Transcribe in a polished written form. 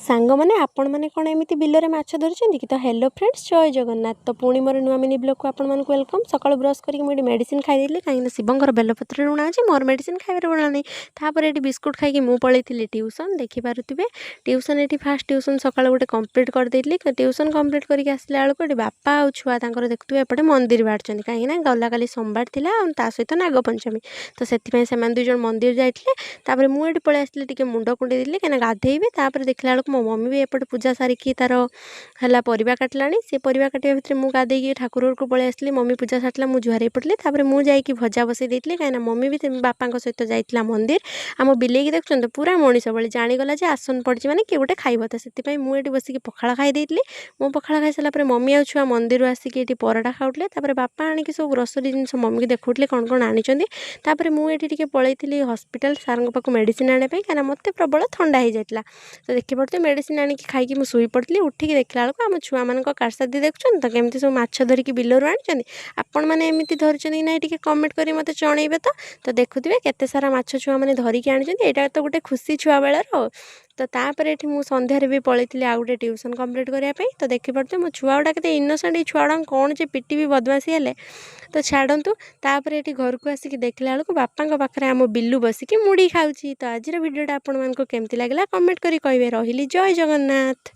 सांग मैंने आपण मैंने कौन एमती बिलरे माछ धरछन्ती कि। तो हेलो फ्रेंड्स, जय जगन्नाथ। तो पुणी मोर नुआ मिनी ब्लॉग को आपण मानक वेलकम। सकाळ ब्रश करके मुझे मेडिसिन खाई कहीं शिवंकर बेलपत्र लुणा अच्छे मोर मेडिसिन खाइबार बना नहीं। तापर ये बिस्कुट खाई मु पलि ट्यूशन देखिपे ट्यूशन ये फास्ट ट्यूशन सकाळ गोटे कम्प्लीट करदे ट्यूशन कम्प्लीट करके आसला बेलू बापा आ छुआ देखुए एपटे मंदिर बाहर कहीं गला काली सोमवार थी सहित नागपंचमी। तो से दुईज मंदिर जाते मुझे पलि आसली मुंड कुंडे देली कहीं गाधेबी। देखला बेलू मो मम्मी भी एपटे पूजा सारिकी तार है परिवा काटला से परिवा काटिया भितर मुझे गाधे ठाकुर को पलि आसली। मम्मी पूजा सारा मुझे जुहार पड़ी मुझे भजा बसई देती कहीं मम्मी भी बापा सहित जाइला मंदिर। आम बिलेकी देखुं पूरा मनीष भाई जाणीगला आसन पड़ी मैंने किए गोटे खाइब। तो से मुझे बसिक पखाड़ खाई देती। मो पखाड़ खाई सारा मम्मी आ छुआ मंदिर आसिक ये पराठा खाऊले। बापा आणिक सब ग्रोसरी जिन मम्मी की देखुले कौन कौन आनी। मुझे पलैली हस्पिटाल सार पाक मेडिसिन आने कहीं मत प्रबल थंडा हो जाता। तो देखिए मेडिसिन आनी खाई मुझे शुई पड़ी उठिक देखला बेलू आम छुआ मान कारसादी देखुं तो केमती सब माछ धरिकी बिलरू आनी। आपण मैंने एमती धरछन कि ना टी कमेंट कर मत जनइबे। तो देखुए केते सारा माछ छुआ मैंने धरिकी आनी। यहाँ तो गोटे खुशी छुआ बेलर। तो तापर ये मुझे सन्धार भी पलैली आउ गोटे ट्यूशन कम्प्लीट करने। तो देखिपे मो छुआ गुड़ा के इनोसेंट छुआ कौन जे पिटी भी बदमाशी हेले। तो छाड़ू तापर ये घर को आसिक देखला बेलू बापा पाखे आम बिल्लू बसिक मुड़ी खाऊँ। तो आज भिडियोटा आपण मानक केमती लगे कमेंट करी कहिबे। रहिली जय जगन्नाथ।